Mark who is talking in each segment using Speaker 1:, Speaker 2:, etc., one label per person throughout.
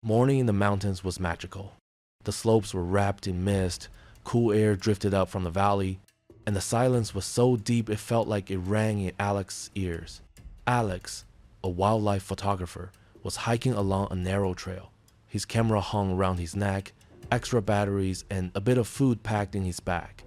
Speaker 1: Morning in the mountains was magical. The slopes were wrapped in mist, cool air drifted up from the valley, and the silence was so deep it felt like it rang in Alex's ears. Alex, a wildlife photographer, was hiking along a narrow trail. His camera hung around his neck, extra batteries, and a bit of food packed in his bag.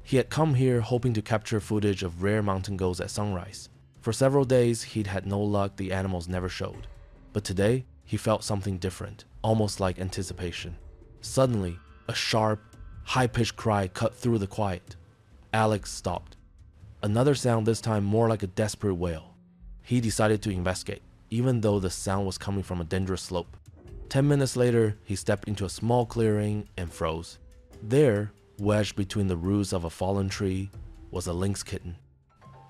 Speaker 1: He had come here hoping to capture footage of rare mountain goats at sunrise. For several days, he'd had no luck, the animals never showed. But today, he felt something different, almost like anticipation. Suddenly, a sharp, high-pitched cry cut through the quiet. Alex stopped. Another sound, this time more like a desperate wail. He decided to investigate, even though the sound was coming from a dangerous slope. 10 minutes later, he stepped into a small clearing and froze. There, wedged between the roots of a fallen tree, was a lynx kitten.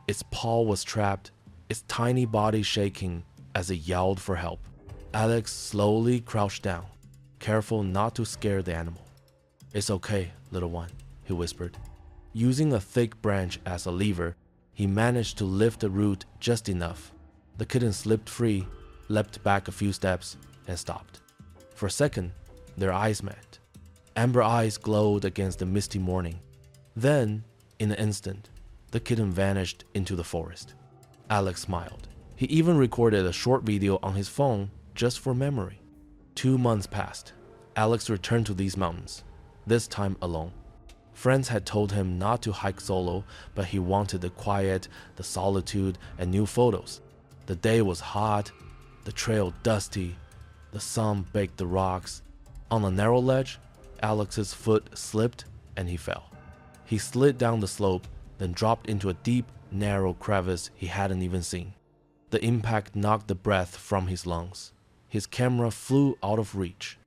Speaker 1: Its paw was trapped, its tiny body shaking as it yelled for help. Alex slowly crouched down, careful not to scare the animal. "It's okay, little one," he whispered. Using a thick branch as a lever, he managed to lift the root just enough. The kitten slipped free, leapt back a few steps, and stopped. For a second, their eyes met. Amber eyes glowed against the misty morning. Then, in an instant, the kitten vanished into the forest. Alex smiled. He even recorded a short video on his phone just for memory. 2 months passed. Alex returned to these mountains, this time alone. Friends had told him not to hike solo, but he wanted the quiet, the solitude, and new photos. The day was hot, the trail dusty, the sun baked the rocks. On a narrow ledge, Alex's foot slipped and he fell. He slid down the slope, then dropped into a deep, narrow crevice he hadn't even seen. The impact knocked the breath from his lungs. His camera flew out of reach.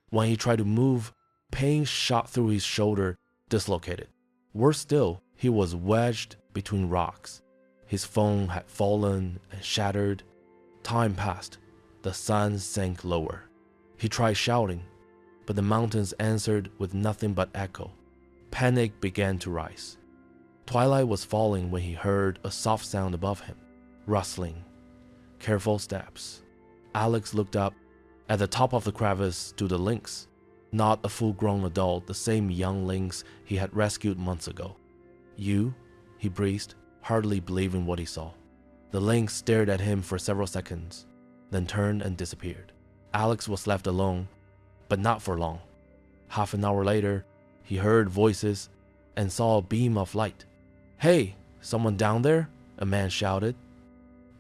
Speaker 1: When he tried to move, pain shot through his shoulder, dislocated. Worse still, he was wedged between rocks. His phone had fallen and shattered. Time passed. The sun sank lower. He tried shouting, but the mountains answered with nothing but echo. Panic began to rise. Twilight was falling when he heard a soft sound above him. Rustling. Careful steps. Alex looked up. At the top of the crevice stood a lynx. Not a full-grown adult, the same young lynx he had rescued months ago. "You?" he breathed, hardly believing what he saw. The lynx stared at him for several seconds, then turned and disappeared. Alex was left alone, but not for long. Half an hour later, he heard voices and saw a beam of light. "Hey, someone down there?" a man shouted.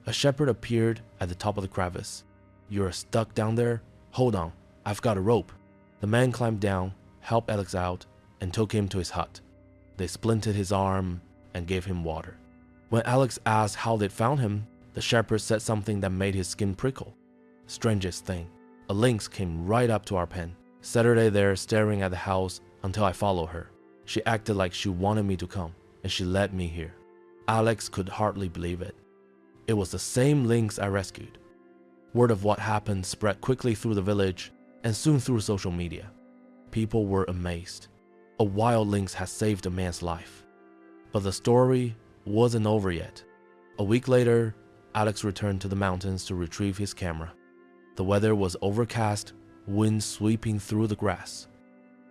Speaker 1: A shepherd appeared at the top of the crevice. "You're stuck down there? Hold on, I've got a rope." The man climbed down, helped Alex out, and took him to his hut. They splinted his arm and gave him water. When Alex asked how they'd found him, the shepherd said something that made his skin prickle. "Strangest thing, a lynx came right up to our pen, set her there staring at the house until I followed her. She acted like she wanted me to come, and she led me here." Alex could hardly believe it. It was the same lynx I rescued. Word of what happened spread quickly through the village and soon through social media. People were amazed. A wild lynx had saved a man's life. But the story wasn't over yet. A week later, Alex returned to the mountains to retrieve his camera. The weather was overcast, wind sweeping through the grass.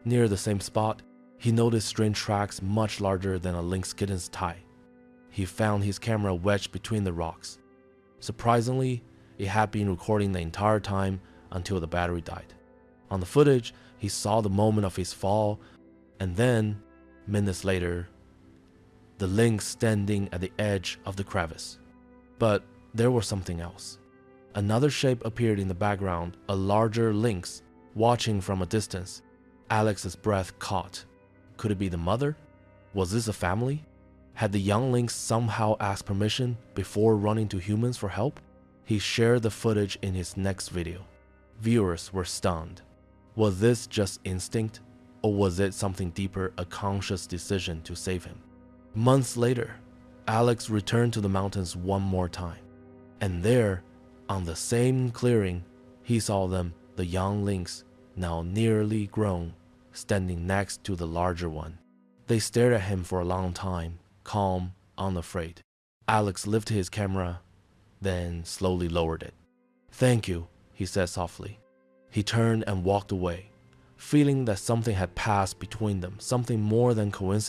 Speaker 1: Near the same spot, he noticed strange tracks much larger than a lynx kitten's thigh. He found his camera wedged between the rocks. Surprisingly, it had been recording the entire time until the battery died. On the footage, he saw the moment of his fall, and then, minutes later, the lynx standing at the edge of the crevice. But there was something else. Another shape appeared in the background, a larger lynx, watching from a distance. Alex's breath caught. Could it be the mother? Was this a family? Had the young lynx somehow asked permission before running to humans for help? He shared the footage in his next video. Viewers were stunned. Was this just instinct, or was it something deeper, a conscious decision to save him? Months later, Alex returned to the mountains one more time. And there, on the same clearing, he saw them, the young lynx, now nearly grown, standing next to the larger one. They stared at him for a long time, calm, unafraid. Alex lifted his camera, then slowly lowered it. "Thank you," he said softly. He turned and walked away, feeling that something had passed between them, something more than coincidence.